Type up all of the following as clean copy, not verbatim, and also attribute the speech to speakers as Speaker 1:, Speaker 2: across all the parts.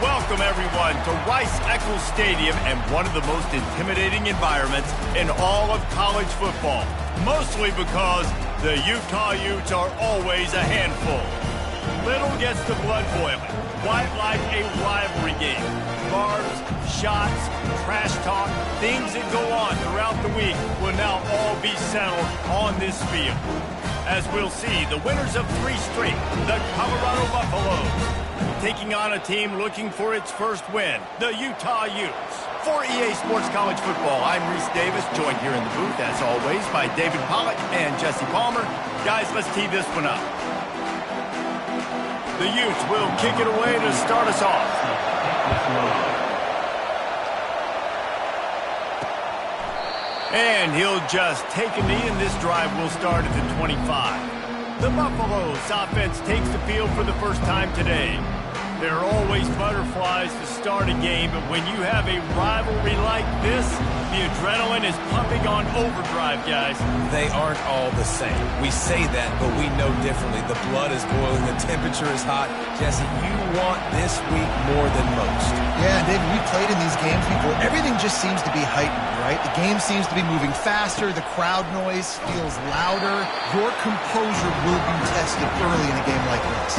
Speaker 1: welcome everyone to Rice-Eccles Stadium and one of the most intimidating environments in all of college football. Mostly because the Utah Utes are always a handful. Little gets the blood boiling, quite like a rivalry game. Barbs, shots, trash talk, things that go on throughout the week will now all be settled on this field. As we'll see, the winners of 3 straight, the Colorado Buffaloes, taking on a team looking for its first win, the Utah Utes. For EA Sports College Football, I'm Reese Davis, joined here in the booth, as always, by David Pollack and Jesse Palmer. Guys, let's tee this one up. The Utes will kick it away to start us off. And he'll just take a knee, and this drive will start at the 25. The Buffaloes offense takes the field for the first time today. There are always butterflies to start a game, but when you have a rivalry like this, the adrenaline is pumping on overdrive, guys.
Speaker 2: They aren't all the same. We say that, but we know differently. The blood is boiling, the temperature is hot. Jesse, you want this week more than most.
Speaker 3: Yeah, David, we played in these games before. Everything just seems to be heightened, right? The game seems to be moving faster. The crowd noise feels louder. Your composure will be tested early in a game like this.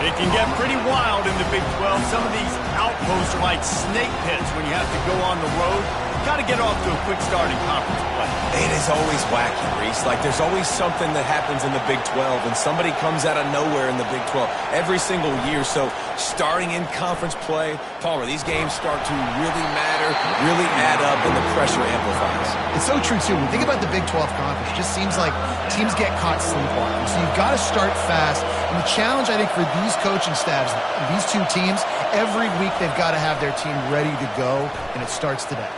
Speaker 1: It can get pretty wild in the Big 12. Some of these outposts are like snake pits when you have to go on the road. Got to get off to a quick start in conference play.
Speaker 2: It is always wacky, Reese. Like, there's always something that happens in the Big 12, and somebody comes out of nowhere in the Big 12 every single year. So, starting in conference play, Palmer, these games start to really matter, really add up, and the pressure amplifies.
Speaker 3: It's so true, too. When you think about the Big 12 conference, it just seems like teams get caught sleepwalking. So, you've got to start fast. And the challenge, I think, for these coaching staffs, these two teams, every week they've got to have their team ready to go, and it starts today.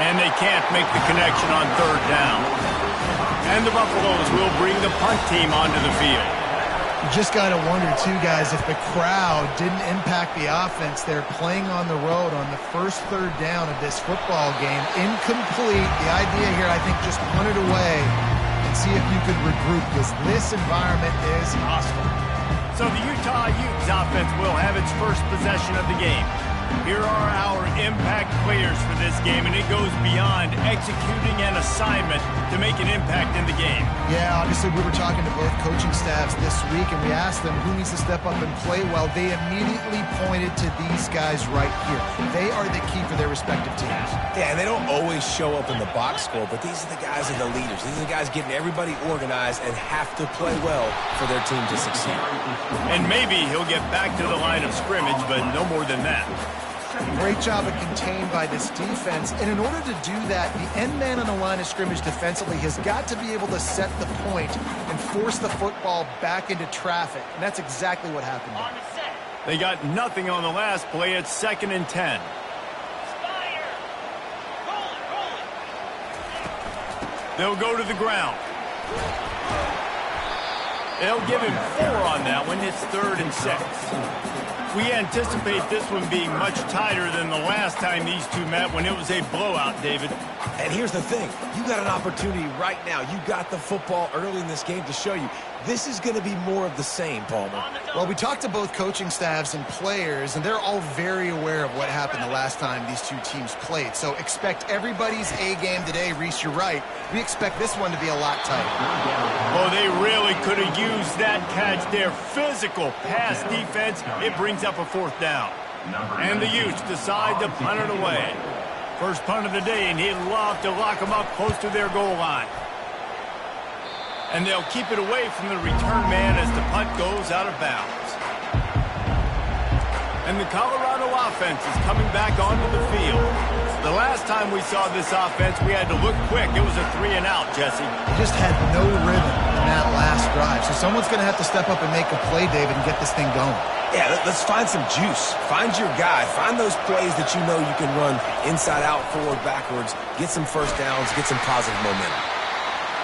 Speaker 1: And they can't make the connection on 3rd down. And the Buffaloes will bring the punt team onto the field.
Speaker 3: You just got to wonder, too, guys, if the crowd didn't impact the offense. They're playing on the road on the first 3rd down of this football game. Incomplete. The idea here, I think, just punt it away and see if you could regroup, because this environment is hostile.
Speaker 1: So the Utah Utes offense will have its first possession of the game. Here are our impact players for this game, and it goes beyond executing an assignment to make an impact in the game.
Speaker 3: Yeah, obviously we were talking to both coaching staffs this week, and we asked them who needs to step up and play well. They immediately pointed to these guys right here. They are the key for their respective teams.
Speaker 2: Yeah, and they don't always show up in the box score, but these are the guys that are the leaders. These are the guys getting everybody organized and have to play well for their team to succeed.
Speaker 1: And maybe he'll get back to the line of scrimmage, but no more than that.
Speaker 3: Great job of contained by this defense. And in order to do that, the end man on the line of scrimmage defensively has got to be able to set the point and force the football back into traffic. And that's exactly what happened there.
Speaker 1: They got nothing on the last play. It's 2nd and 10. They'll go to the ground. They'll give him 4 on that one. It's 3rd and 6. We anticipate this one being much tighter than the last time these two met when it was a blowout, David.
Speaker 2: And here's the thing. You got an opportunity right now. You got the football early in this game to show you. This is going to be more of the same, Palmer.
Speaker 3: Well, we talked to both coaching staffs and players, and they're all very aware of what happened the last time these two teams played. So expect everybody's A game today. Reese, you're right. We expect this one to be a lot tighter.
Speaker 1: Oh, they really could have used that catch there. Physical pass defense. It brings up a 4th down. And the Utes decide to punt it away. First punt of the day, and he'd love to lock them up close to their goal line. And they'll keep it away from the return man as the punt goes out of bounds. And the Colorado offense is coming back onto the field. The last time we saw this offense, we had to look quick. It was a 3-and-out, Jesse.
Speaker 3: They just had no rhythm in that last drive. So someone's going to have to step up and make a play, David, and get this thing going.
Speaker 2: Yeah, let's find some juice. Find your guy. Find those plays that you know you can run inside out, forward, backwards. Get some first downs. Get some positive momentum.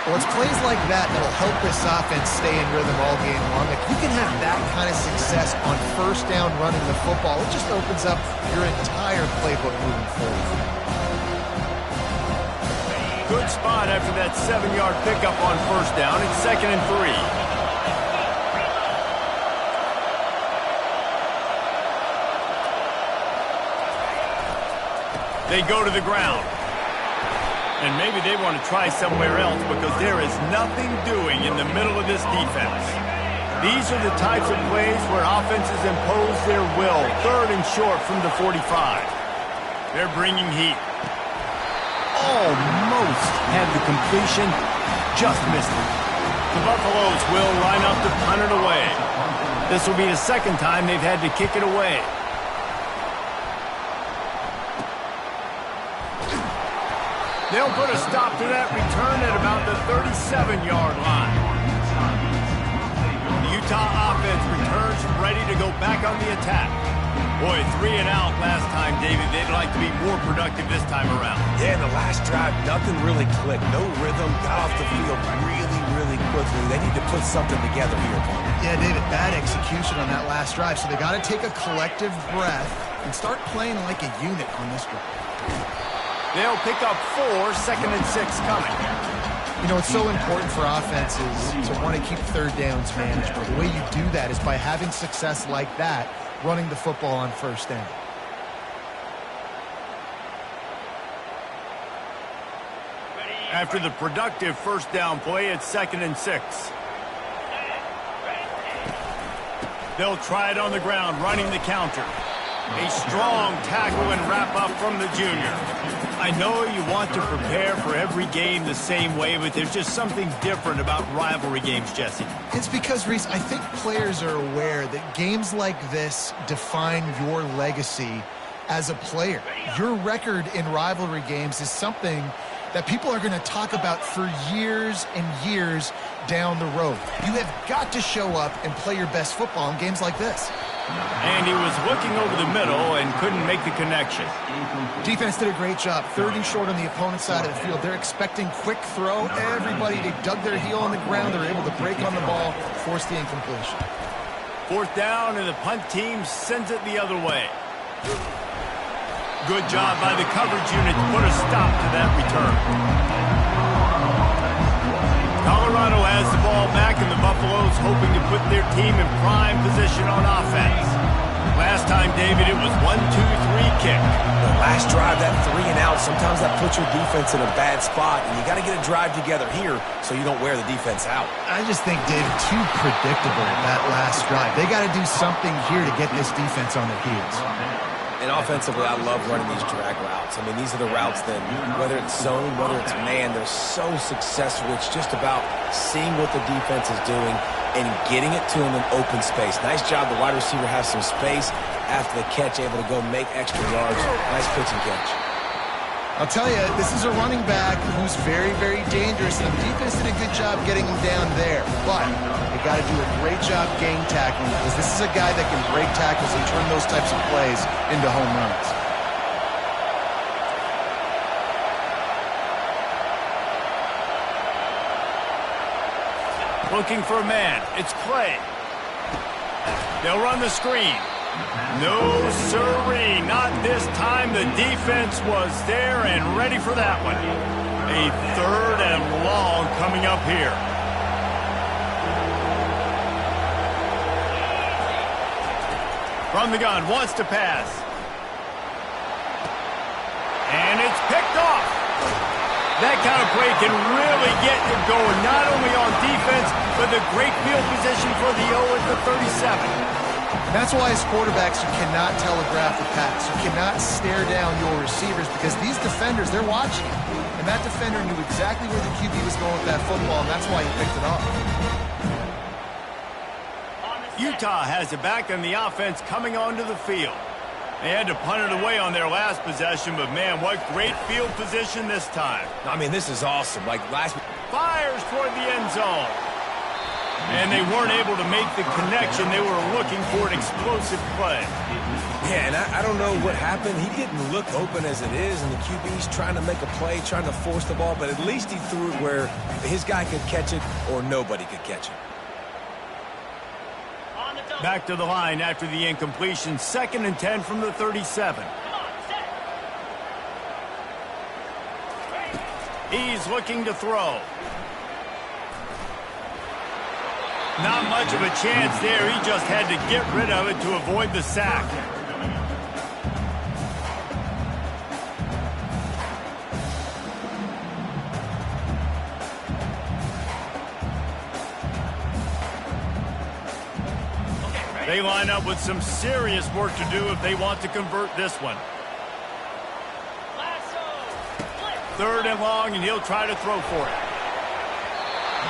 Speaker 3: Well, it's plays like that that'll help this offense stay in rhythm all game long. If you can have that kind of success on first down running the football, it just opens up your entire playbook moving forward.
Speaker 1: Good spot after that 7-yard pickup on first down. It's 2nd and 3. They go to the ground. And maybe they want to try somewhere else because there is nothing doing in the middle of this defense. These are the types of plays where offenses impose their will. 3rd and short from the 45. They're bringing heat. Almost had the completion, just missed it. The Buffaloes will line up to punt it away. This will be the 2nd time they've had to kick it away. They'll put a stop to that return at about the 37-yard line. The Utah offense returns ready to go back on the attack. Boy, 3 and out last time, David. They'd like to be more productive this time around.
Speaker 2: Yeah, in the last drive, nothing really clicked. No rhythm, got off the field really quickly. They need to put something together here.
Speaker 3: Yeah, David, bad execution on that last drive. So they got to take a collective breath and start playing like a unit on this drive.
Speaker 1: They'll pick up 4, 2nd and 6 coming.
Speaker 3: You know, it's so important for offenses to want to keep 3rd downs manageable. The way you do that is by having success like that, running the football on 1st down.
Speaker 1: After the productive 1st down play, it's 2nd and 6. They'll try it on the ground, running the counter. A strong tackle and wrap up from the junior. I know you want to prepare for every game the same way, but there's just something different about rivalry games, Jesse.
Speaker 3: It's because, Reese, I think players are aware that games like this define your legacy as a player. Your record in rivalry games is something that people are going to talk about for years and years down the road. You have got to show up and play your best football in games like this.
Speaker 1: And he was looking over the middle and couldn't make the connection.
Speaker 3: Defense did a great job. 3rd and short on the opponent's side of the field. They're expecting quick throw. Everybody, they dug their heel on the ground. They're able to break on the ball, force the incompletion.
Speaker 1: 4th down, and the punt team sends it the other way. Good job by the coverage unit to put a stop to that return. Colorado has the ball back, and the Buffaloes hoping to put their team in prime position on offense. Last time, David, it was 1-2-3 kick.
Speaker 2: The last drive, that 3 and out, sometimes that puts your defense in a bad spot, and you got to get a drive together here so you don't wear the defense out.
Speaker 3: I just think, David, too predictable that last drive. They got to do something here to get this defense on their heels.
Speaker 2: And offensively, I love running these drag routes. I mean, these are the routes that, whether it's zone, whether it's man, they're so successful. It's just about seeing what the defense is doing and getting it to them in open space. Nice job. The wide receiver has some space after the catch, able to go make extra yards. Nice pitch and catch.
Speaker 3: I'll tell you, this is a running back who's very, very dangerous. And the defense did a good job getting him down there. But they got to do a great job game tackling because this is a guy that can break tackles and turn those types of plays into home runs.
Speaker 1: Looking for a man. It's Clay. They'll run the screen. No, sirree, not this time. The defense was there and ready for that one. A 3rd and long coming up here. From the gun, wants to pass. And it's picked off. That kind of play can really get you going, not only on defense, but the great field position for the O at the 37.
Speaker 3: That's why as quarterbacks, you cannot telegraph the pass. You cannot stare down your receivers because these defenders, they're watching you. And that defender knew exactly where the QB was going with that football, and that's why he picked it off.
Speaker 1: Utah has it back on the offense coming onto the field. They had to punt it away on their last possession, but man, what great field position this time.
Speaker 2: I mean, this is awesome. Like last...
Speaker 1: Fires toward the end zone. And they weren't able to make the connection. They were looking for an explosive play.
Speaker 2: Yeah, and I don't know what happened. He didn't look open as it is, and the QB's trying to make a play, trying to force the ball, but at least he threw it where his guy could catch it or nobody could catch it.
Speaker 1: Back to the line after the incompletion. 2nd and 10 from the 37. He's looking to throw. Not much of a chance there. He just had to get rid of it to avoid the sack. They line up with some serious work to do if they want to convert this one. 3rd and long, and he'll try to throw for it.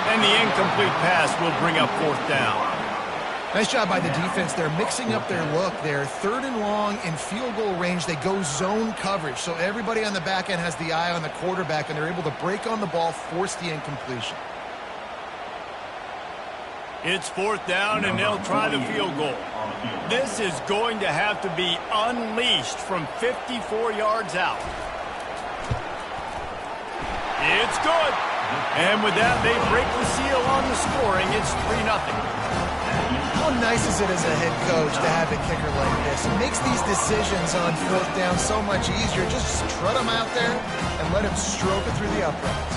Speaker 1: And the incomplete pass will bring up 4th down.
Speaker 3: Nice job by the defense. They're mixing up their look there. 3rd and long in field goal range. They go zone coverage. So everybody on the back end has the eye on the quarterback, and they're able to break on the ball, force the incompletion.
Speaker 1: It's 4th down, and they'll try the field goal. This is going to have to be unleashed from 54 yards out. It's good. And with that, they break the seal on the scoring. It's 3-0.
Speaker 3: How nice is it as a head coach to have a kicker like this? It makes these decisions on 4th down so much easier. Just strut him out there and let him stroke it through the uprights.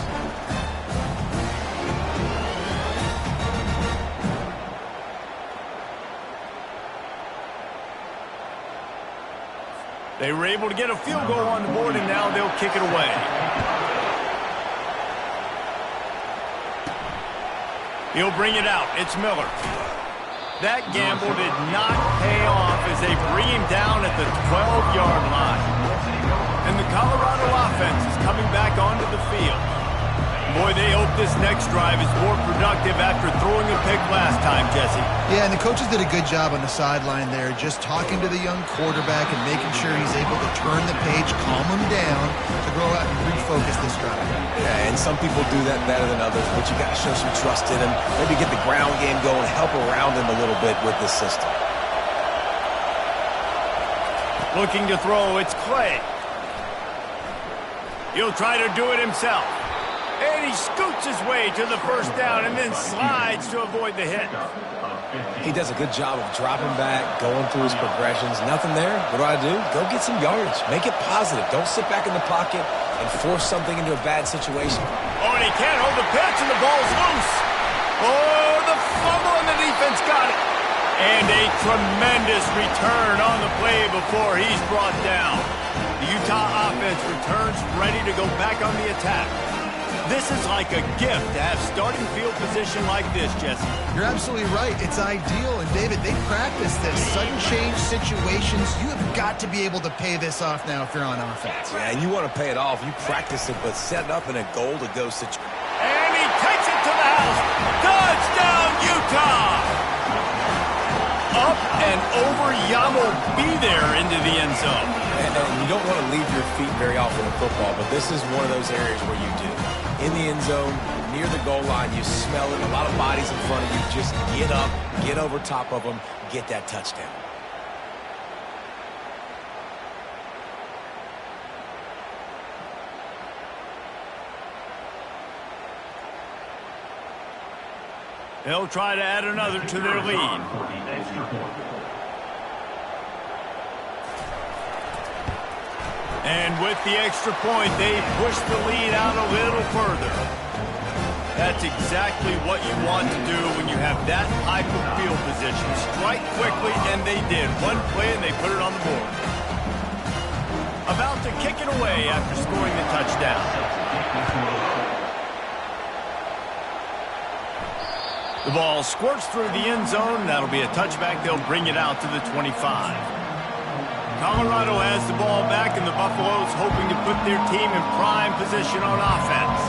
Speaker 1: They were able to get a field goal on the board, and now they'll kick it away. He'll bring it out. It's Miller. That gamble did not pay off as they bring him down at the 12-yard line. And the Colorado offense is coming back onto the field. Boy, they hope this next drive is more productive after throwing a pick last time, Jesse.
Speaker 3: Yeah, and the coaches did a good job on the sideline there, just talking to the young quarterback and making sure he's able to turn the page, calm him down to go out and refocus this drive.
Speaker 2: Yeah, and some people do that better than others, but you got to show some trust in him. Maybe get the ground game going, help around him a little bit with this system.
Speaker 1: Looking to throw, it's Clay. He'll try to do it himself. And he scoots his way to the 1st down and then slides to avoid the hit.
Speaker 2: He does a good job of dropping back, going through his progressions. Nothing there. What do? Go get some yardage. Make it positive. Don't sit back in the pocket and force something into a bad situation.
Speaker 1: Oh, and he can't hold the pitch, and the ball's loose. Oh, the fumble, and the defense got it. And a tremendous return on the play before he's brought down. The Utah offense returns ready to go back on the attack. This is like a gift to have starting field position like this, Jesse.
Speaker 3: You're absolutely right. It's ideal. And, David, they practice this. Sudden change situations, you have got to be able to pay this off now if you're on offense.
Speaker 2: Yeah, and you want to pay it off. You practice it, but set it up in a goal-to-go situation.
Speaker 1: And he takes it to the house. Touchdown, Utah! Up and over Yamo be there into the end zone.
Speaker 2: And you don't want to leave your feet very often in football, but this is one of those areas where you do. In the end zone, near the goal line, you smell it. A lot of bodies in front of you. Just get up, get over top of them, get that touchdown.
Speaker 1: They'll try to add another to their lead. And with the extra point, they push the lead out a little further. That's exactly what you want to do when you have that type of field position. Strike quickly, and they did. One play, and they put it on the board. About to kick it away after scoring the touchdown. The ball squirts through the end zone. That'll be a touchback. They'll bring it out to the 25. Colorado has the ball back, and the Buffaloes hoping to put their team in prime position on offense.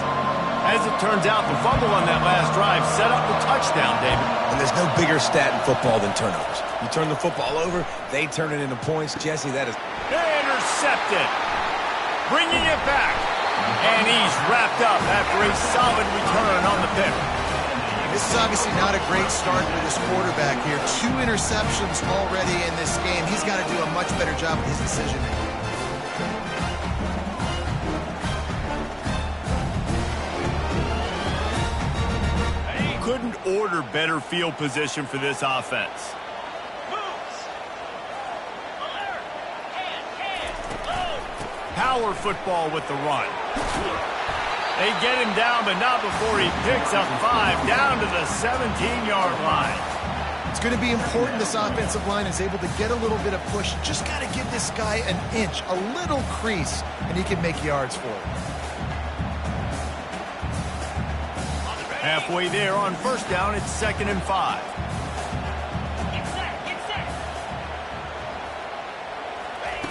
Speaker 1: As it turns out, the fumble on that last drive set up the touchdown, David.
Speaker 2: And there's no bigger stat in football than turnovers. You turn the football over, they turn it into points. Jesse, that is...
Speaker 1: Intercepted. Bringing it back. And he's wrapped up after a solid return on the pick.
Speaker 3: This is obviously not a great start for this quarterback here. 2 interceptions already in this game. He's got to do a much better job with his decision-making.
Speaker 1: Couldn't order better field position for this offense. Power football with the run. They get him down, but not before he picks up 5 down to the 17-yard line.
Speaker 3: It's going to be important this offensive line is able to get a little bit of push. Just got to give this guy an inch, a little crease, and he can make yards for it.
Speaker 1: Halfway there on 1st down, it's 2nd and 5.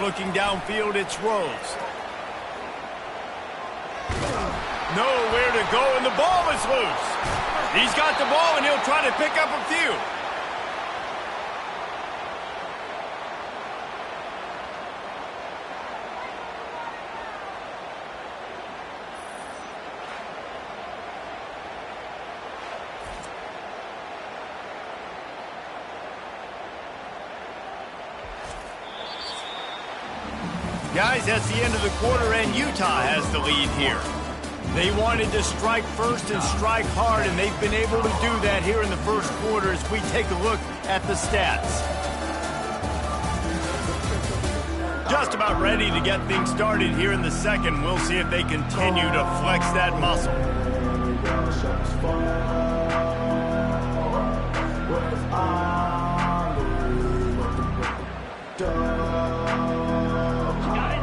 Speaker 1: looking downfield. It's Rose. Nowhere to go, and the ball is loose. He's got the ball, and he'll try to pick up a few. Guys, that's the end of the quarter, and Utah has the lead here. They wanted to strike first and strike hard, and they've been able to do that here in the first quarter as we take a look at the stats. Just about ready to get things started here in the second. We'll see if they continue to flex that muscle.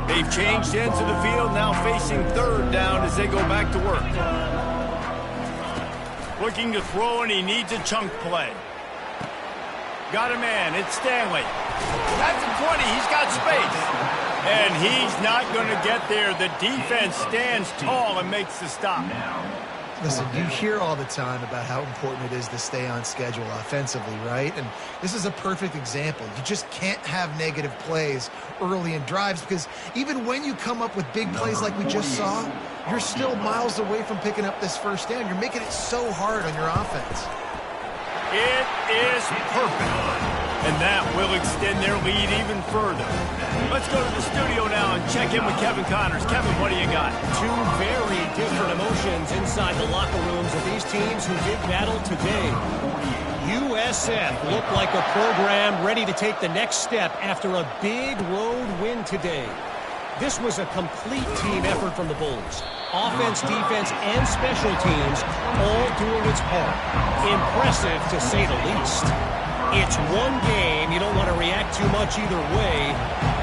Speaker 1: They've changed ends of the field, now facing third down as they go back to work. Looking to throw, and he needs a chunk play. Got a man, it's Stanley. That's a 20, he's got space. And he's not going to get there. The defense stands tall and makes the stop.
Speaker 3: Listen, you hear all the time about how important it is to stay on schedule offensively, right? And this is a perfect example. You just can't have negative plays early in drives because even when you come up with big plays like we just saw, you're still miles away from picking up this first down. You're making it so hard on your offense.
Speaker 1: It is perfect. And that will extend their lead even further. Let's go to the studio now and check in with Kevin Connors. Kevin, what do you got?
Speaker 4: Two very different emotions inside the locker rooms of these teams who did battle today. USF looked like a program ready to take the next step after a big road win today. This was a complete team effort from the Bulls. Offense, defense, and special teams all doing its part. Impressive, to say the least. It's one game. You don't want to react too much either way.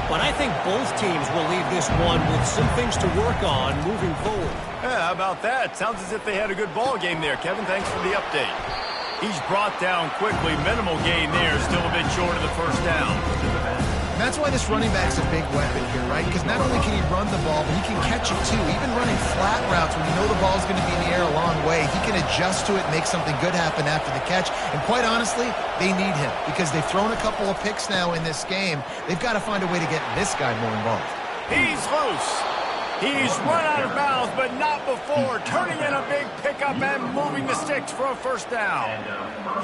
Speaker 4: But I think both teams will leave this one with some things to work on moving forward.
Speaker 1: Yeah, how about that? Sounds as if they had a good ball game there. Kevin, thanks for the update. He's brought down quickly. Minimal gain there. Still a bit short of the first down.
Speaker 3: And that's why this running back's a big weapon here, right? Because not only can he run the ball, but he can catch it too. Even running flat routes when you know the ball's going to be in the air a long way, he can adjust to it and make something good happen after the catch. And quite honestly, they need him because they've thrown a couple of picks now in this game. They've got to find a way to get this guy more involved.
Speaker 1: He's loose. He's run out of bounds, but not before. Turning in a big pickup and moving the sticks for a first down.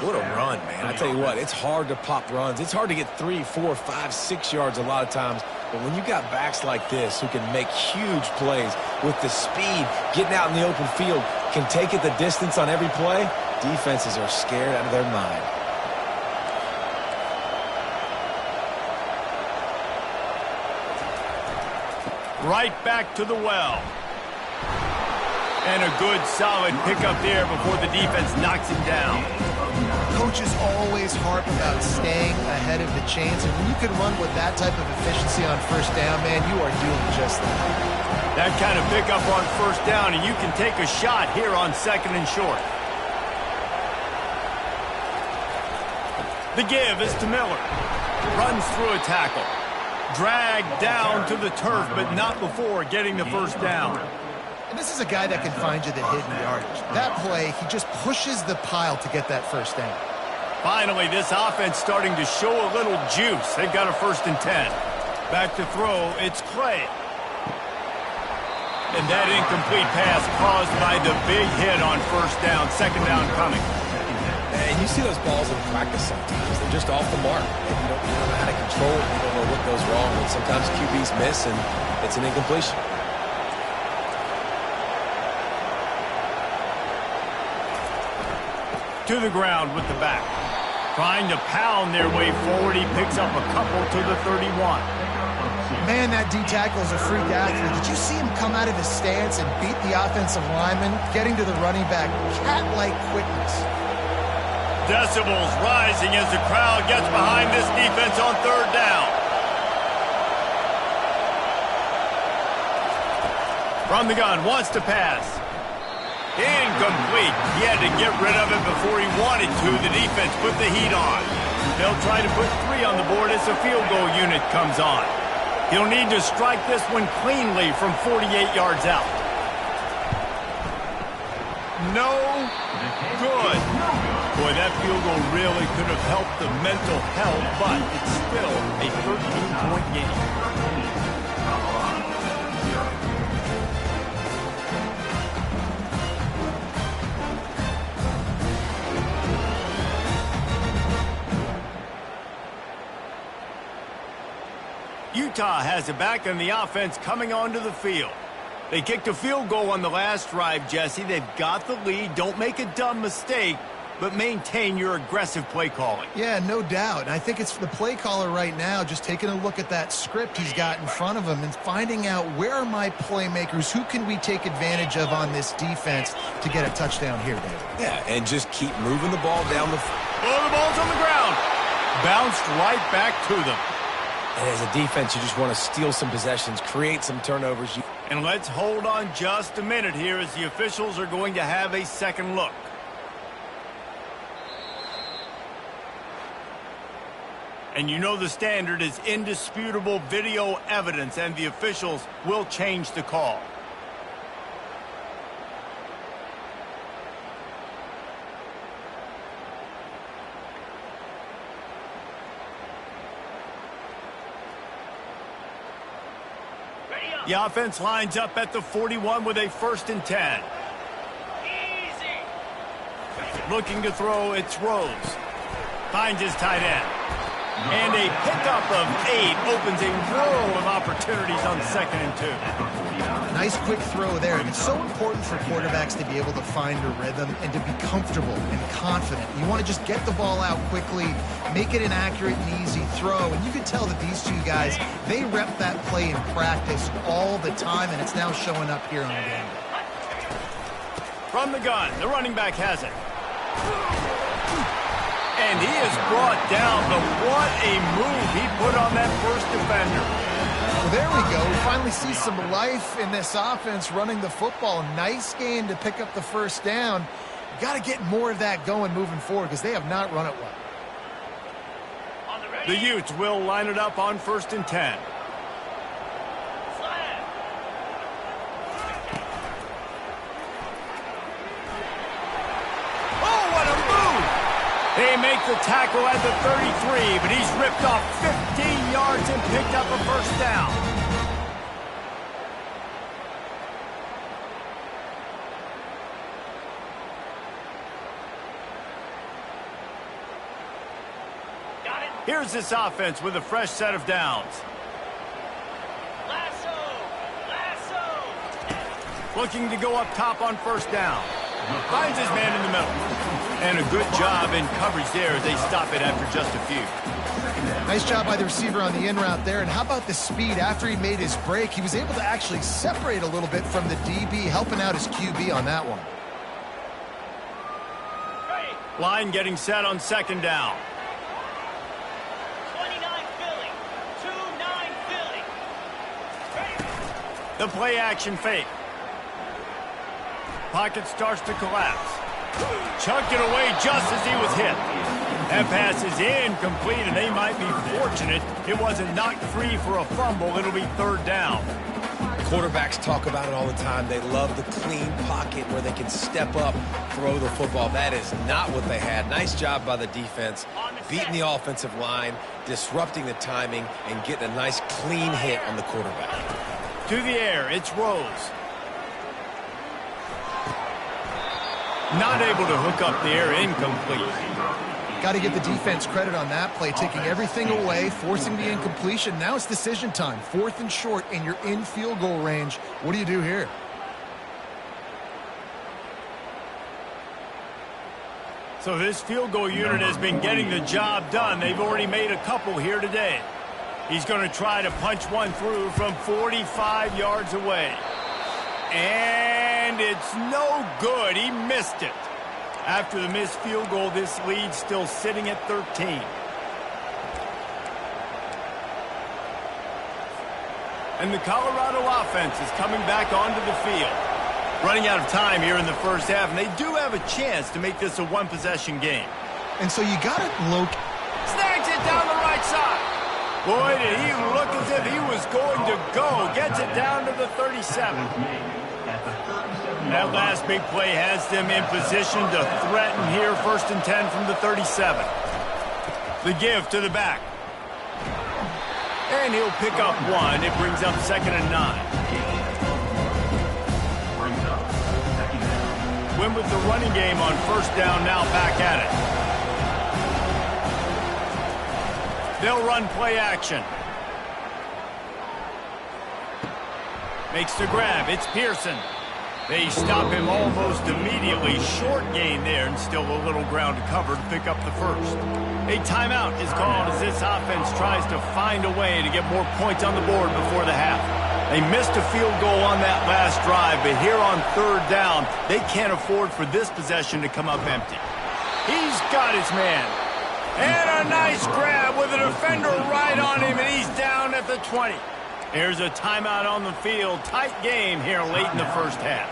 Speaker 2: What a run, man. I tell you what, it's hard to pop runs. It's hard to get 3, 4, 5, 6 yards a lot of times. But when you got backs like this who can make huge plays with the speed, getting out in the open field, can take it the distance on every play, defenses are scared out of their mind.
Speaker 1: Right back to the well. And a good, solid pickup there before the defense knocks him down.
Speaker 3: Coaches always harp about staying ahead of the chains, and when you can run with that type of efficiency on first down, man, you are doing just that.
Speaker 1: That kind of pickup on first down, and you can take a shot here on second and short. The give is to Miller. Runs through a tackle. Dragged down to the turf, but not before getting the first down.
Speaker 3: And this is a guy that can find you the hidden yardage. That play, he just pushes the pile to get that first down.
Speaker 1: Finally, this offense starting to show a little juice. They've got a 1st and 10. Back to throw, it's Clay. And that incomplete pass caused by the big hit on first down. Second down coming.
Speaker 2: And you see those balls in practice sometimes. They're just off the mark. And you don't know how to control it. You don't know what goes wrong. And sometimes QBs miss, and it's an incompletion.
Speaker 1: To the ground with the back. Trying to pound their way forward. He picks up a couple to the 31.
Speaker 3: Man, that D-tackle is a freak athlete. Did you see him come out of his stance and beat the offensive lineman, getting to the running back? Cat-like quickness.
Speaker 1: Decibels rising as the crowd gets behind this defense on third down. From the gun, wants to pass. Incomplete. He had to get rid of it before he wanted to. The defense put the heat on. They'll try to put 3 on the board as the field goal unit comes on. He'll need to strike this one cleanly from 48 yards out. No good. Boy, that field goal really could have helped the mental health, but it's still a 13-point game. Utah has it back, and the offense coming onto the field. They kicked a field goal on the last drive, Jesse. They've got the lead. Don't make a dumb mistake, but maintain your aggressive play calling.
Speaker 3: Yeah, no doubt. And I think it's the play caller right now just taking a look at that script he's got in front of him and finding out where are my playmakers, who can we take advantage of on this defense to get a touchdown here, David.
Speaker 2: Yeah, and just keep moving the ball down the field.
Speaker 1: Oh, the ball's on the ground. Bounced right back to them.
Speaker 2: And as a defense, you just want to steal some possessions, create some turnovers.
Speaker 1: And let's hold on just a minute here as the officials are going to have a second look. And you know the standard is indisputable video evidence, and the officials will change the call. The offense lines up at the 41 with a 1st and 10. Easy. Looking to throw, it's Rose. Finds his tight end. And a pickup of 8 opens a world of opportunities on 2nd and 2.
Speaker 3: Nice quick throw there. And it's so important for quarterbacks to be able to find a rhythm and to be comfortable and confident. You want to just get the ball out quickly, make it an accurate and easy throw. And you can tell that these two guys, they rep that play in practice all the time, and it's now showing up here on game day.
Speaker 1: From the gun, the running back has it. And he is brought down, but what a move he put on that first defender.
Speaker 3: Well, there we go. We finally see some life in this offense running the football. Nice game to pick up the 1st down. You got to get more of that going moving forward because they have not run it well.
Speaker 1: The Utes will line it up on 1st and 10. Oh, what a move! They make the tackle at the 33, but he's ripped off 15 yards and picked up a 1st down. Here's this offense with a fresh set of downs. Looking to go up top on 1st down. Finds his man in the middle. And a good job in coverage there as they stop it after just a few.
Speaker 3: Nice job by the receiver on the in route there. And how about the speed after he made his break? He was able to actually separate a little bit from the DB, helping out his QB on that one.
Speaker 1: Line getting set on 2nd down. The play action fake. Pocket starts to collapse. Chucked it away just as he was hit. That pass is incomplete, and they might be fortunate it wasn't knocked free for a fumble. It'll be 3rd down.
Speaker 2: Quarterbacks talk about it all the time. They love the clean pocket where they can step up, throw the football. That is not what they had. Nice job by the defense, beating the offensive line, disrupting the timing, and getting a nice clean hit on the quarterback.
Speaker 1: To the air, it's Rose. Not able to hook up the air, incomplete.
Speaker 3: Got to give the defense credit on that play, taking everything away, forcing the incompletion. Now it's decision time. 4th and short, and you're in field goal range. What do you do here?
Speaker 1: So this field goal unit has been getting the job done. They've already made a couple here today. He's going to try to punch one through from 45 yards away. And it's no good. He missed it. After the missed field goal, this lead's still sitting at 13. And the Colorado offense is coming back onto the field. Running out of time here in the 1st half, and they do have a chance to make this a one-possession game.
Speaker 3: And so you got to look.
Speaker 1: Snags it down the right side. Boy, did he look as if he was going to go. Gets it down to the 37. That last big play has them in position to threaten here. 1st and 10 from the 37. The give to the back. And he'll pick up 1. It brings up 2nd and 9. Win with the running game on 1st down, now back at it. They'll run play action. Makes the grab. It's Pearson. They stop him almost immediately. Short gain there, and still a little ground to cover to pick up the 1st. A timeout is called as this offense tries to find a way to get more points on the board before the half. They missed a field goal on that last drive, but here on 3rd down, they can't afford for this possession to come up empty. He's got his man. And a nice grab with a defender right on him, and he's down at the 20. Here's a timeout on the field. Tight game here late in the 1st half.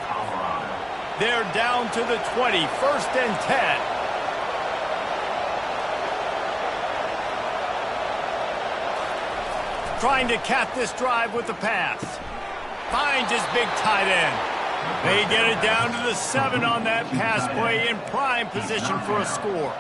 Speaker 1: They're down to the 20, 1st and 10. Trying to cap this drive with the pass. Finds his big tight end. They get it down to the 7 on that pass play, in prime position for a score.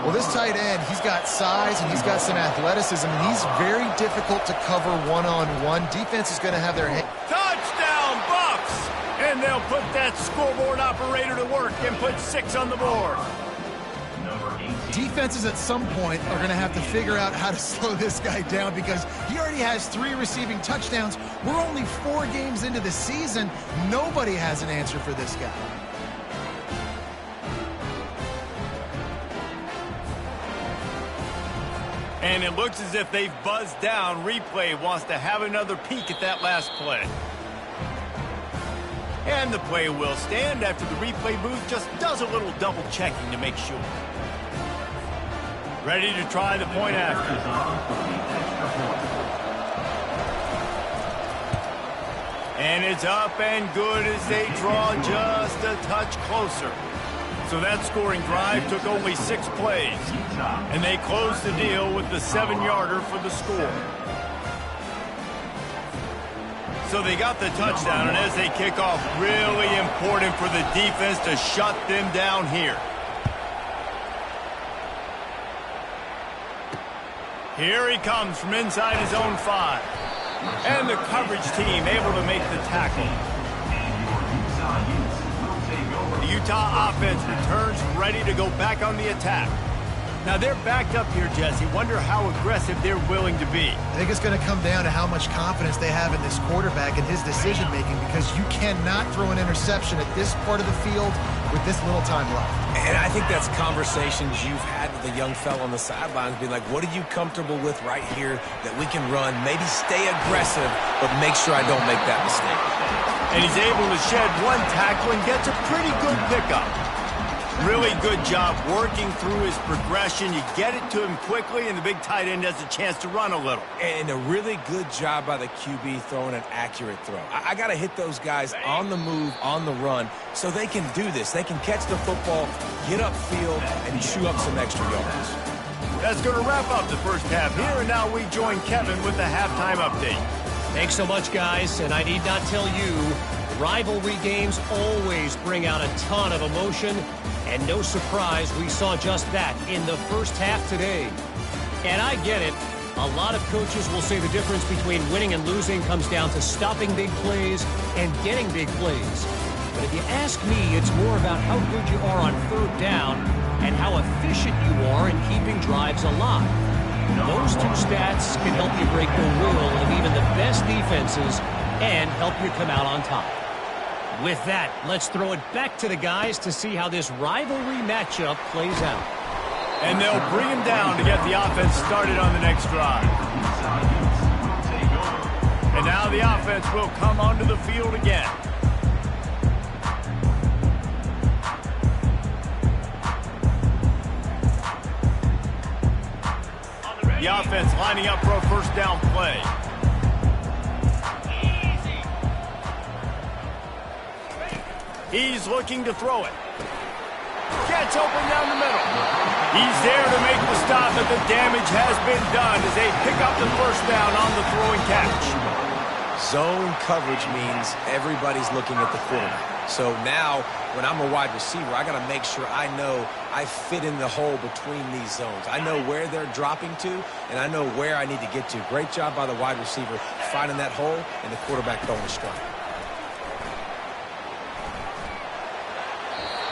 Speaker 3: Well, this tight end, he's got size and he's got some athleticism, and he's very difficult to cover one-on-one. Defense is going to have their head.
Speaker 1: Touchdown, Bucks! And they'll put that scoreboard operator to work and put 6 on the board.
Speaker 3: Defenses at some point are going to have to figure out how to slow this guy down, because he already has 3 receiving touchdowns. We're only 4 games into the season. Nobody has an answer for this guy.
Speaker 1: And it looks as if they've buzzed down. Replay wants to have another peek at that last play. And the play will stand after the replay booth just does a little double checking to make sure. Ready to try the point after. And it's up and good as they draw just a touch closer. So that scoring drive took only 6 plays. And they closed the deal with the 7-yarder for the score. So they got the touchdown, and as they kick off, really important for the defense to shut them down here. Here he comes from inside his own 5. And the coverage team able to make the tackle. The Utah offense returns ready to go back on the attack. Now they're backed up here, Jesse. Wonder how aggressive they're willing to be.
Speaker 3: I think it's going to come down to how much confidence they have in this quarterback and his decision-making, because you cannot throw an interception at this part of the field with this little time left.
Speaker 2: And I think that's conversations you've had with a young fella on the sidelines, being like, what are you comfortable with right here that we can run? Maybe stay aggressive, but make sure I don't make that mistake.
Speaker 1: And he's able to shed 1 tackle and gets a pretty good pickup. Really good job working through his progression. You get it to him quickly, and the big tight end has a chance to run a little.
Speaker 2: And a really good job by the QB throwing an accurate throw. I got to hit those guys on the move, on the run, so they can do this. They can catch the football, get upfield, and chew up some extra yards.
Speaker 1: That's going to wrap up the 1st half here, and now we join Kevin with the halftime update.
Speaker 4: Thanks so much, guys, and I need not tell you, rivalry games always bring out a ton of emotion, and no surprise, we saw just that in the 1st half today. And I get it. A lot of coaches will say the difference between winning and losing comes down to stopping big plays and getting big plays. But if you ask me, it's more about how good you are on 3rd down and how efficient you are in keeping drives alive. Those 2 stats can help you break the will of even the best defenses and help you come out on top. With that, let's throw it back to the guys to see how this rivalry matchup plays out.
Speaker 1: And they'll bring him down to get the offense started on the next drive. And now the offense will come onto the field again. The offense lining up for a 1st down play. He's looking to throw it. Gets open down the middle. He's there to make the stop, but the damage has been done as they pick up the first down on the throw and catch.
Speaker 2: Zone coverage means everybody's looking at the quarterback. So now, when I'm a wide receiver, I got to make sure I know I fit in the hole between these zones. I know where they're dropping to, and I know where I need to get to. Great job by the wide receiver finding that hole, and the quarterback throwing a strike.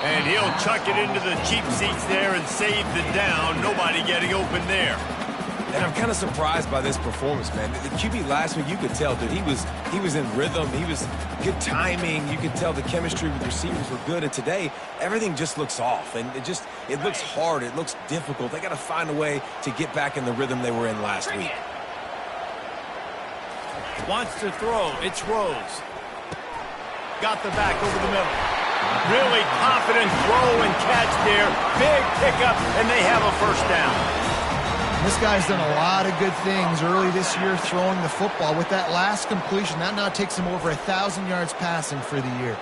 Speaker 1: And he'll chuck it into the cheap seats there and save the down. Nobody getting open there.
Speaker 2: And I'm kind of surprised by this performance, man. The QB last week, you could tell, dude, he was in rhythm. He was good timing. You could tell the chemistry with receivers were good. And today, everything just looks off. And it looks hard. It looks difficult. They got to find a way to get back in the rhythm they were in last week.
Speaker 1: Wants to throw. It's Rose. Got the back over the middle. Really confident throw and catch there. Big pickup, and they have a first down.
Speaker 3: This guy's done a lot of good things early this year throwing the football. With that last completion, that now takes him over 1,000 yards passing for the year.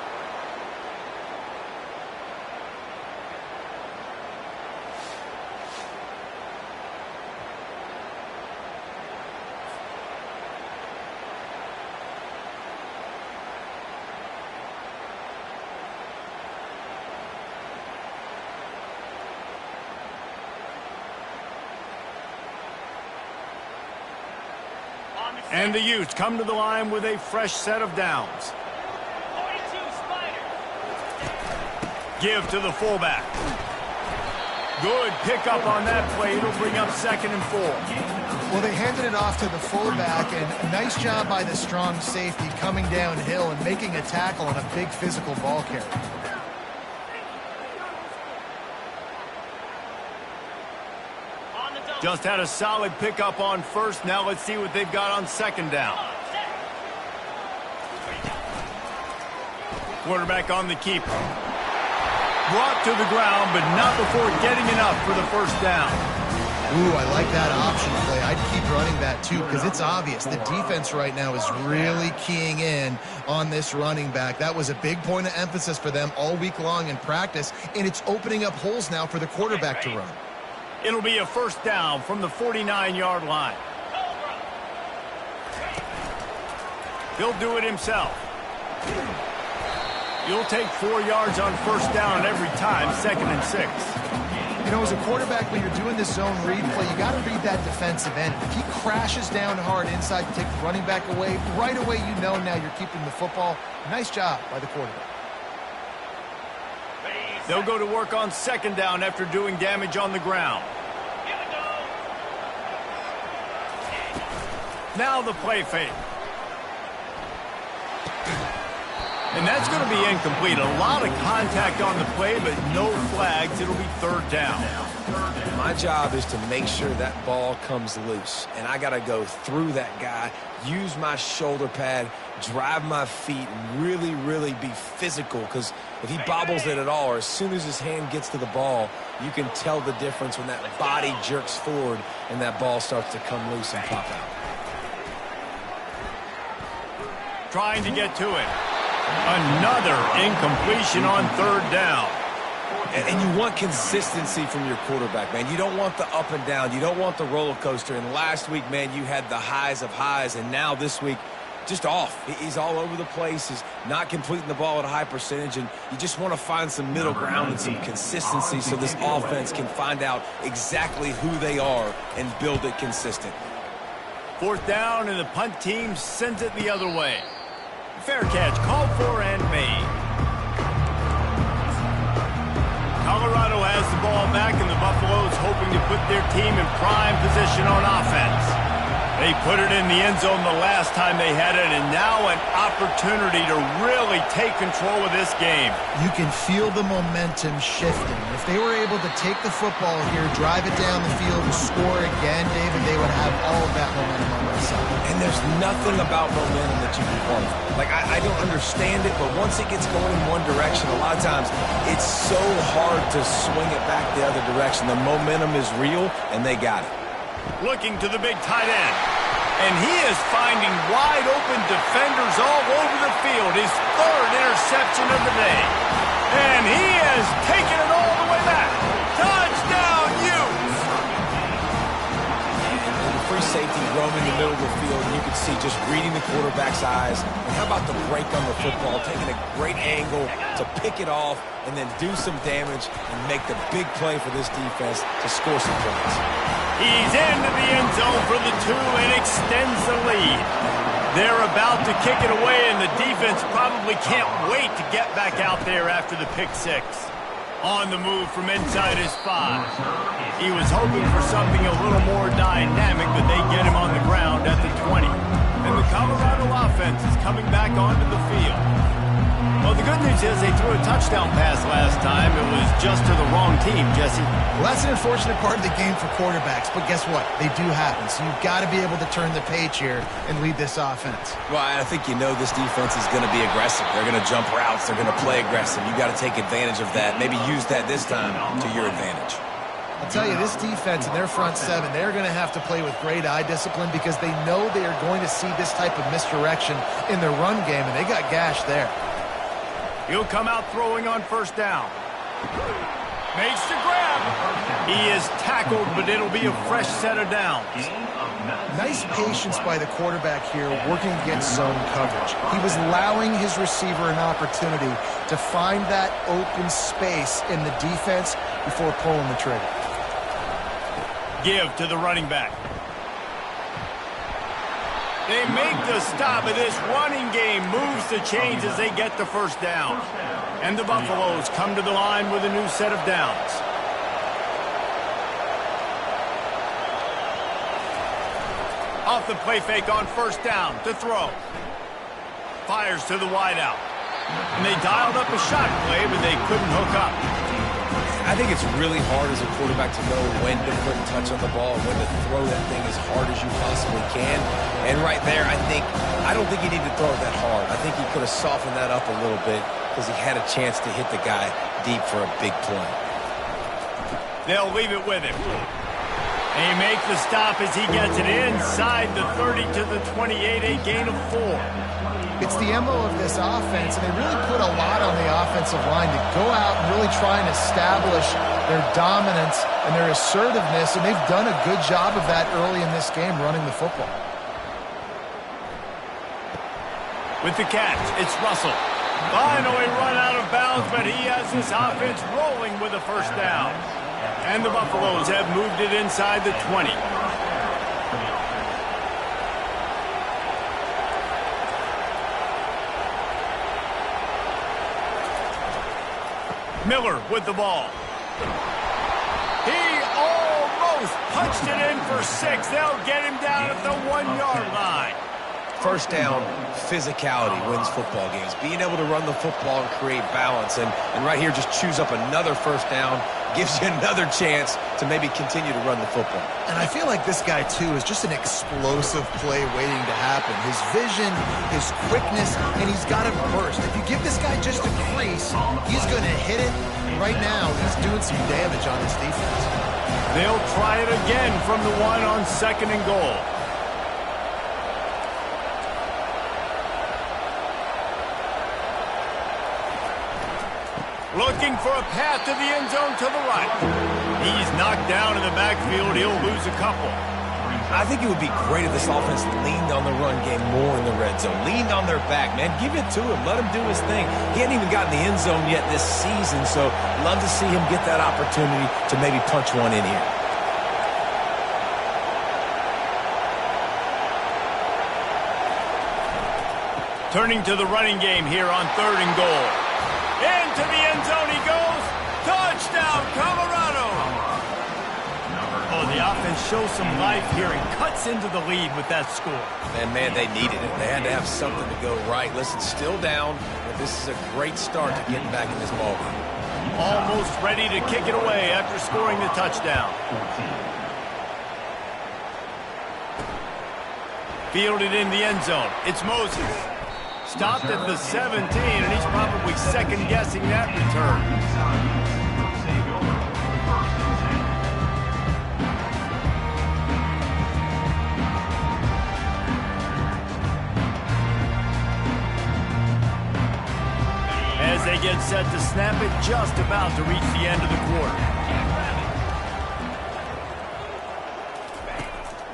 Speaker 1: And the Utes come to the line with a fresh set of downs. Give to the fullback. Good pickup on that play. It'll bring up 2nd and 4.
Speaker 3: Well, they handed it off to the fullback, and nice job by the strong safety coming downhill and making a tackle on a big physical ball carrier.
Speaker 1: Just had a solid pickup on first. Now let's see what they've got on 2nd down. Quarterback on the keeper. Brought to the ground, but not before getting enough for the first down.
Speaker 3: Ooh, I like that option play. I'd keep running that too because it's obvious. The defense right now is really keying in on this running back. That was a big point of emphasis for them all week long in practice, and it's opening up holes now for the quarterback to run.
Speaker 1: It'll be a first down from the 49-yard line. He'll do it himself. You'll take 4 yards on first down every time, 2nd and 6.
Speaker 3: You know, as a quarterback, when you're doing this zone read play, you got to read that defensive end. If he crashes down hard inside to take the running back away, right away you know now you're keeping the football. Nice job by the quarterback.
Speaker 1: They'll go to work on 2nd down after doing damage on the ground. Now the play fake. And that's going to be incomplete. A lot of contact on the play, but no flags. It'll be 3rd down.
Speaker 2: My job is to make sure that ball comes loose. And I got to go through that guy, use my shoulder pad, drive my feet, and really, really be physical. Because if he bobbles it at all, or as soon as his hand gets to the ball, you can tell the difference when that body jerks forward and that ball starts to come loose and pop out.
Speaker 1: Trying to get to it. Another incompletion on 3rd down.
Speaker 2: And you want consistency from your quarterback, man. You don't want the up and down. You don't want the roller coaster. And last week, man, you had the highs of highs. And now this week, just off. He's all over the place. He's not completing the ball at a high percentage. And you just want to find some middle ground and some consistency so this offense can find out exactly who they are and build it consistent.
Speaker 1: 4th down, and the punt team sends it the other way. Fair catch, called for and made. Colorado has the ball back, and the Buffaloes hoping to put their team in prime position on offense. They put it in the end zone the last time they had it, and now an opportunity to really take control of this game.
Speaker 3: You can feel the momentum shifting. If they were able to take the football here, drive it down the field, and score again, David, they would have all of that momentum on their side.
Speaker 2: And there's nothing about momentum that you can quantify. Like, I don't understand it, but once it gets going in one direction, a lot of times it's so hard to swing it back the other direction. The momentum is real, and they got it.
Speaker 1: Looking to the big tight end. And he is finding wide open defenders all over the field. His 3rd interception of the day. And he has taken it all the way back. Touchdown,
Speaker 2: safety roaming the middle of the field, and you can see just reading the quarterback's eyes. And how about the break on the football, taking a great angle to pick it off and then do some damage and make the big play for this defense to score some points.
Speaker 1: He's into the end zone for the 2 and extends the lead. They're about to kick it away, and the defense probably can't wait to get back out there after the pick 6. On the move from inside his 5. He was hoping for something a little more dynamic, but they get him on the ground at the 20. And the Colorado offense is coming back onto the field. Well, the good news is they threw a touchdown pass last time. It was just to the wrong team, Jesse.
Speaker 3: Well, that's an unfortunate part of the game for quarterbacks, but guess what? They do happen, so you've got to be able to turn the page here and lead this offense.
Speaker 2: Well, I think you know this defense is going to be aggressive. They're going to jump routes. They're going to play aggressive. You've got to take advantage of that. Maybe use that this time to your advantage.
Speaker 3: I'll tell you, this defense and their front 7, they're going to have to play with great eye discipline because they know they are going to see this type of misdirection in their run game, and they got gashed there.
Speaker 1: He'll come out throwing on first down. Makes the grab. He is tackled, but it'll be a fresh set of downs.
Speaker 3: Nice patience by the quarterback here working against zone coverage. He was allowing his receiver an opportunity to find that open space in the defense before pulling the trigger.
Speaker 1: Give to the running back. They make the stop, and this running game moves the chains as they get the first down. And the Buffaloes come to the line with a new set of downs. Off the play fake on first down to throw. Fires to the wideout. And they dialed up a shot play, but they couldn't hook up.
Speaker 2: I think it's really hard as a quarterback to know when to put a touch on the ball and when to throw that thing as hard as you possibly can. And right there, I don't think he needed to throw it that hard. I think he could have softened that up a little bit because he had a chance to hit the guy deep for a big play.
Speaker 1: They'll leave it with him. They make the stop as he gets it inside the 30 to the 28, a gain of 4.
Speaker 3: It's the MO of this offense, and they really put a lot on the offensive line to go out and really try and establish their dominance and their assertiveness, and they've done a good job of that early in this game running the football.
Speaker 1: With the catch, it's Russell. Finally run out of bounds, but he has this offense rolling with a first down. And the Buffaloes have moved it inside the 20. Miller with the ball. He almost punched it in for 6. They'll get him down at the 1-yard line.
Speaker 2: First down, physicality wins football games. Being able to run the football and create balance. And right here, just choose up another first down. Gives you another chance to maybe continue to run the football.
Speaker 3: And I feel like this guy, too, is just an explosive play waiting to happen. His vision, his quickness, and he's got a burst. If you give this guy just a crease, he's going to hit it. Right now, he's doing some damage on this defense.
Speaker 1: They'll try it again from the 1 on 2nd and goal. Looking for a path to the end zone to the right. He's knocked down in the backfield. He'll lose a couple.
Speaker 2: I think it would be great if this offense leaned on the run game more in the red zone. Leaned on their back, man. Give it to him. Let him do his thing. He hadn't even gotten the end zone yet this season, so love to see him get that opportunity to maybe punch one in here.
Speaker 1: Turning to the running game here on 3rd and goal. Into the end zone he goes. Touchdown, Colorado. Oh, the offense shows some life here and cuts into the lead with that score.
Speaker 2: And, man, they needed it. They had to have something to go right. Listen, still down, but this is a great start to getting back in this ballgame.
Speaker 1: Almost ready to kick it away after scoring the touchdown. Fielded in the end zone. It's Moses. Stopped at the 17, and he's probably second-guessing that return. As they get set to snap it, just about to reach the end of the quarter.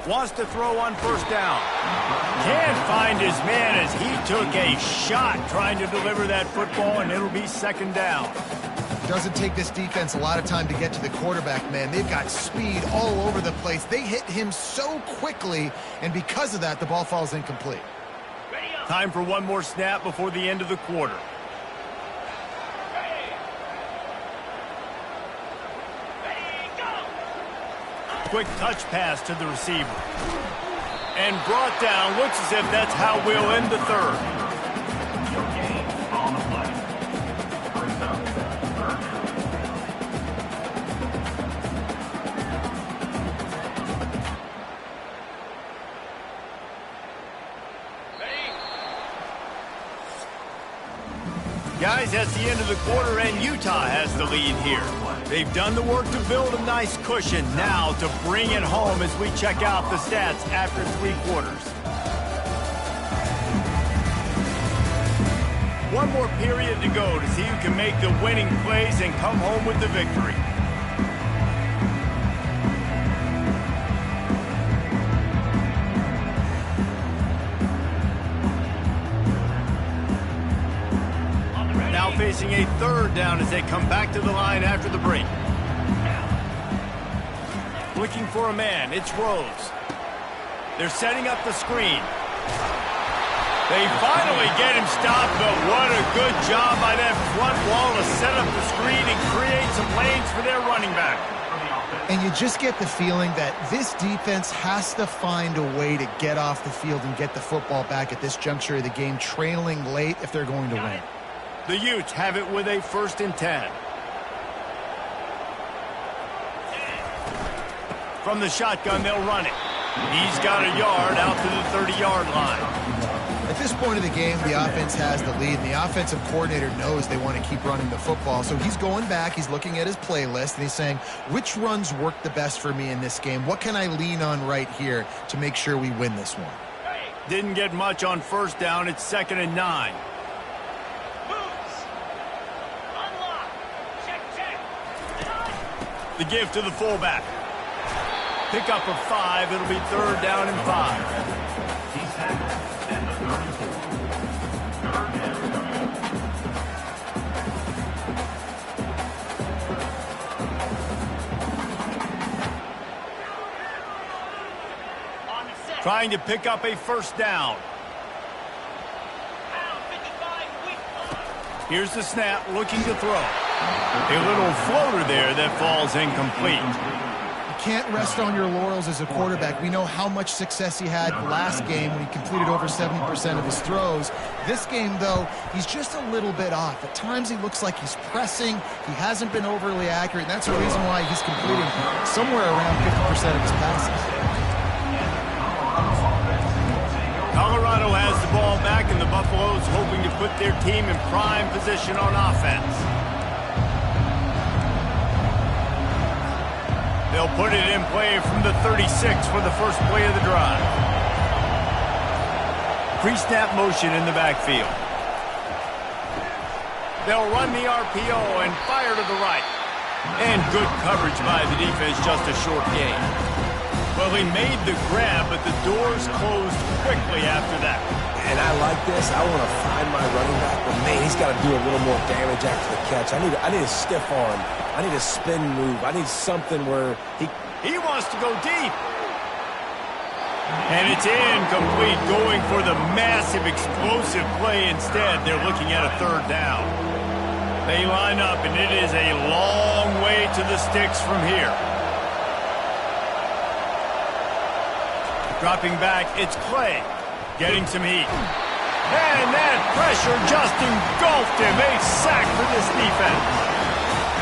Speaker 1: Wants to throw on first down. Can't find his man as he took a shot trying to deliver that football, and it'll be second down.
Speaker 3: Doesn't take this defense a lot of time to get to the quarterback, man. They've got speed all over the place. They hit him so quickly, and because of that, the ball falls incomplete.
Speaker 1: Time for one more snap before the end of the quarter. Quick touch pass to the receiver. And brought down. Looks as if that's how we'll end the third. Guys, that's the end of the quarter, and Utah has the lead here. They've done the work to build a nice cushion. Now to bring it home as we check out the stats after 3 quarters. One more period to go to see who can make the winning plays and come home with the victory. Now facing a third down as they come back to the line after the break. Looking for a man, it's Rose. They're setting up the screen. They finally get him stopped, but what a good job by that front wall to set up the screen and create some lanes for their running back.
Speaker 3: And you just get the feeling that this defense has to find a way to get off the field and get the football back at this juncture of the game, trailing late if they're going to win.
Speaker 1: The Utes have it with a 1st and 10. From the shotgun, they'll run it. He's got a yard out to the 30-yard line.
Speaker 3: At this point of the game, the offense has the lead, and the offensive coordinator knows they want to keep running the football. So he's going back, he's looking at his playlist, and he's saying, which runs work the best for me in this game? What can I lean on right here to make sure we win this one?
Speaker 1: Didn't get much on first down. It's 2nd and 9. The give to the fullback. Pick up of 5. It'll be 3rd down and 5. Trying to pick up a first down. Here's the snap, looking to throw. A little floater there that falls incomplete.
Speaker 3: You can't rest on your laurels as a quarterback. We know how much success he had last game when he completed over 70% of his throws. This game, though, he's just a little bit off. At times he looks like he's pressing. He hasn't been overly accurate, and that's the reason why he's completing somewhere around 50% of his passes.
Speaker 1: Colorado has the ball back, and the Buffaloes hoping to put their team in prime position on offense. They'll put it in play from the 36 for the first play of the drive. Pre-snap motion in the backfield. They'll run the RPO and fire to the right. And good coverage by the defense, just a short gain. Well, he made the grab, but the doors closed quickly after that.
Speaker 2: And I like this. I want to find my running back, but man, he's got to do a little more damage after the catch. I need a stiff arm. I need a spin move. I need something where
Speaker 1: he wants to go deep. And it's incomplete, going for the massive explosive play instead. They're looking at a 3rd down. They line up, and it is a long way to the sticks from here. Dropping back, it's Clay. Getting some heat. And that pressure just engulfed him. A sack for this defense.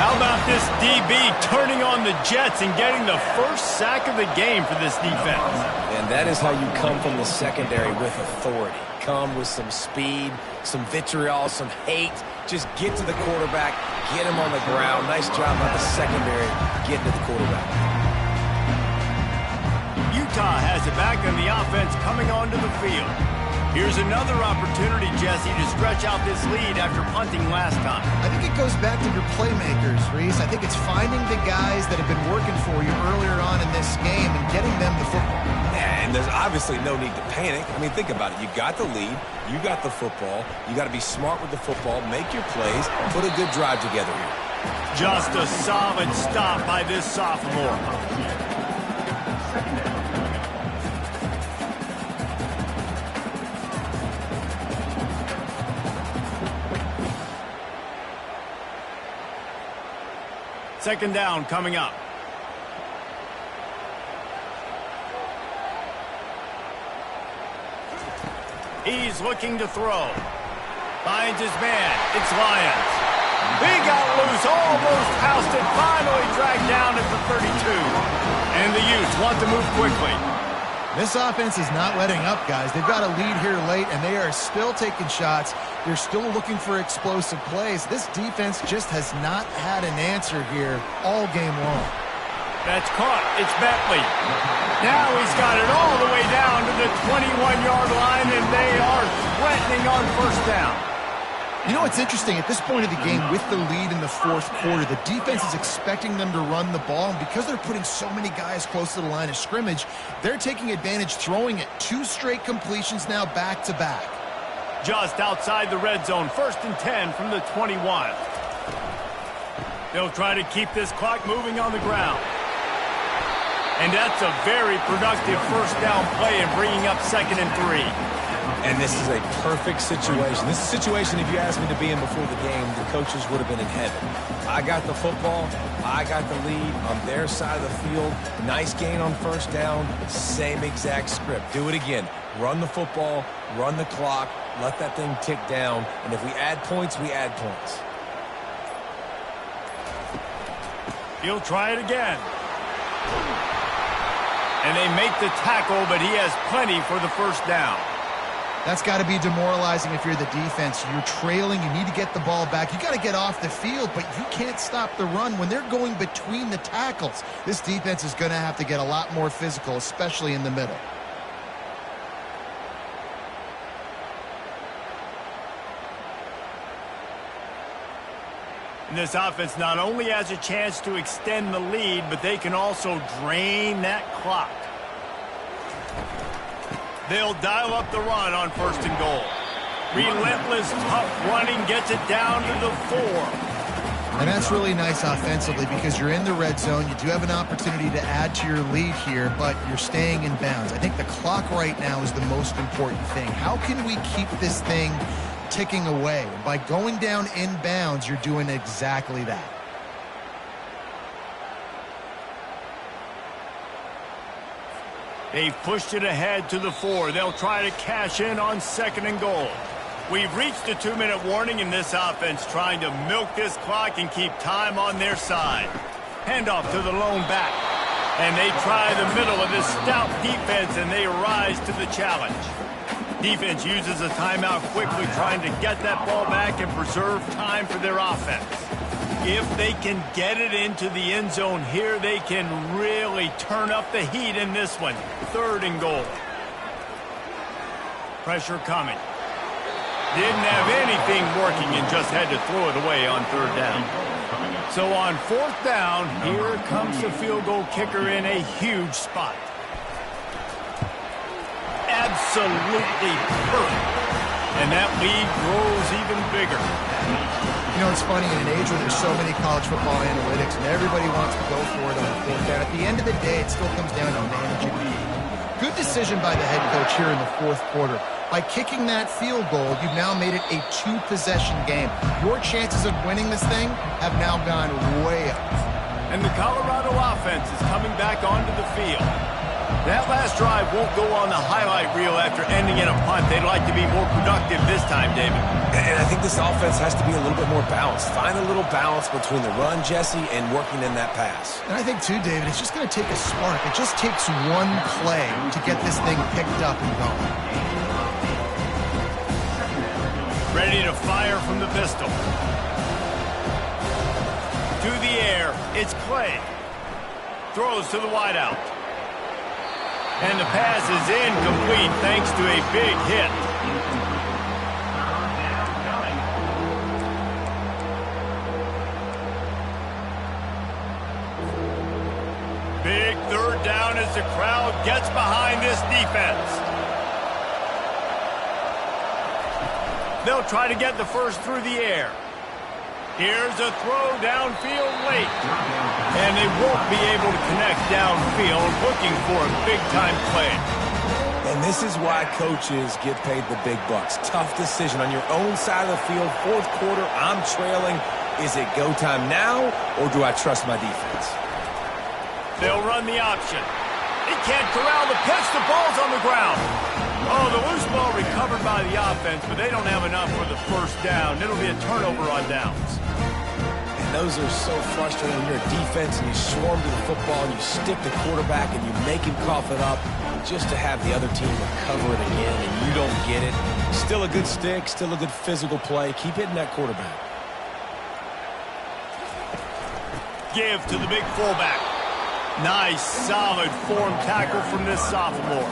Speaker 1: How about this DB turning on the Jets and getting the first sack of the game for this defense?
Speaker 2: And that is how you come from the secondary with authority. Come with some speed, some vitriol, some hate. Just get to the quarterback, get him on the ground. Nice job by the secondary getting to the quarterback.
Speaker 1: Utah has it back, and the offense coming onto the field. Here's another opportunity, Jesse, to stretch out this lead after punting last time.
Speaker 3: I think it goes back to your playmakers, Reese. I think it's finding the guys that have been working for you earlier on in this game and getting them the football.
Speaker 2: And there's obviously no need to panic. I mean, think about it. You got the lead. You got the football. You got to be smart with the football, make your plays, put a good drive together here.
Speaker 1: Just a solid stop by this sophomore. Second down coming up. He's looking to throw. Finds his man. It's Lyons. He got loose, almost housed it, finally dragged down at the 32. And the Utes want to move quickly.
Speaker 3: This offense is not letting up, guys. They've got a lead here late, and they are still taking shots. They're still looking for explosive plays. This defense just has not had an answer here all game long.
Speaker 1: That's caught. It's Bentley. Now he's got it all the way down to the 21-yard line, and they are threatening on first down.
Speaker 3: You know what's interesting? At this point of the game, with the lead in the fourth quarter, the defense is expecting them to run the ball, and because they're putting so many guys close to the line of scrimmage, they're taking advantage, throwing it. 2 straight completions now back-to-back.
Speaker 1: Just outside the red zone, 1st and 10 from the 21. They'll try to keep this clock moving on the ground. And that's a very productive first down play and bringing up 2nd and 3.
Speaker 2: And this is a perfect situation. This is a situation, if you asked me to be in before the game, the coaches would have been in heaven. I got the football. I got the lead on their side of the field. Nice gain on first down. Same exact script. Do it again. Run the football. Run the clock. Let that thing tick down. And if we add points, we add points.
Speaker 1: He'll try it again. And they make the tackle, but he has plenty for the first down.
Speaker 3: That's got to be demoralizing if you're the defense. You're trailing. You need to get the ball back. You got to get off the field, but you can't stop the run when they're going between the tackles. This defense is going to have to get a lot more physical, especially in the middle.
Speaker 1: And this offense not only has a chance to extend the lead, but they can also drain that clock. They'll dial up the run on 1st and goal. Relentless, tough running gets it down to the 4.
Speaker 3: And that's really nice offensively because you're in the red zone. You do have an opportunity to add to your lead here, but you're staying in bounds. I think the clock right now is the most important thing. How can we keep this thing ticking away? And by going down in bounds, you're doing exactly that.
Speaker 1: They've pushed it ahead to the 4. They'll try to cash in on 2nd and goal. We've reached a 2-minute warning in this offense, trying to milk this clock and keep time on their side. Handoff to the lone back. And they try the middle of this stout defense, and they rise to the challenge. Defense uses a timeout quickly, trying to get that ball back and preserve time for their offense. If they can get it into the end zone here, they can really turn up the heat in this one. 3rd and goal. Pressure coming. Didn't have anything working and just had to throw it away on 3rd down. So on 4th down, here comes the field goal kicker in a huge spot. Absolutely perfect. And that lead grows even bigger.
Speaker 3: You know, it's funny, in an age where there's so many college football analytics and everybody wants to go for it on 4th down, at the end of the day, it still comes down to managing the game. Good decision by the head coach here in the 4th quarter. By kicking that field goal, you've now made it a 2-possession game. Your chances of winning this thing have now gone way up.
Speaker 1: And the Colorado offense is coming back onto the field. That last drive won't go on the highlight reel after ending in a punt. They'd like to be more productive this time, David.
Speaker 2: And I think this offense has to be a little bit more balanced. Find a little balance between the run, Jesse, and working in that pass.
Speaker 3: And I think, too, David, it's just going to take a spark. It just takes one play to get this thing picked up and going.
Speaker 1: Ready to fire from the pistol. To the air, it's Clay. Throws to the wideout. And the pass is incomplete thanks to a big hit. Big third down as the crowd gets behind this defense. They'll try to get the first through the air. Here's a throw downfield late. And they won't be able to connect downfield, looking for a big-time play.
Speaker 2: And this is why coaches get paid the big bucks. Tough decision on your own side of the field. Fourth quarter, I'm trailing. Is it go time now, or do I trust my defense?
Speaker 1: They'll run the option. He can't corral the pitch. The ball's on the ground. Oh, the loose ball recovered by the offense, but they don't have enough for the first down. It'll be a turnover on downs.
Speaker 2: And those are so frustrating when you're a defense and you swarm to the football and you stick the quarterback and you make him cough it up just to have the other team recover it again and you don't get it. Still a good stick, still a good physical play. Keep hitting that quarterback.
Speaker 1: Give to the big fullback. Nice, solid form tackle from this sophomore.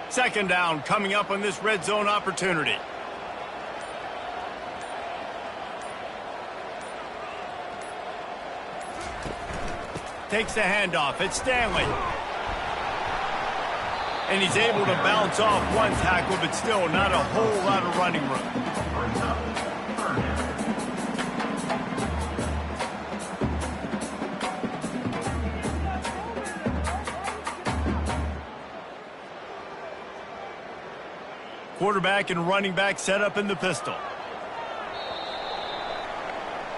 Speaker 1: Second down coming up on this red zone opportunity. Takes the handoff. It's Stanley. And he's able to bounce off one tackle, but still not a whole lot of running room. Quarterback and running back set up in the pistol.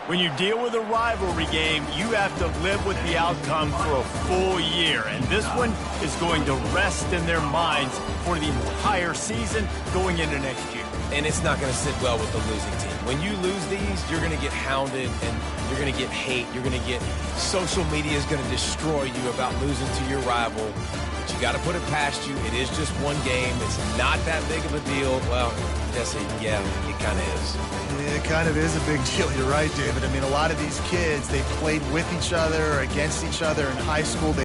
Speaker 1: When you deal with a rivalry game, you have to live with the outcome for a full year. And this one is going to rest in their minds for the entire season going into next year.
Speaker 2: And it's not going to sit well with the losing team. When you lose these, you're going to get hounded and you're going to get hate. You're going to get social media is going to destroy you about losing to your rival. But you got to put it past you. It is just one game. It's not that big of a deal. Well, Jesse, yeah, it kind of is.
Speaker 3: It kind of is a big deal. You're right, David. I mean, a lot of these kids, they played with each other or against each other in high school.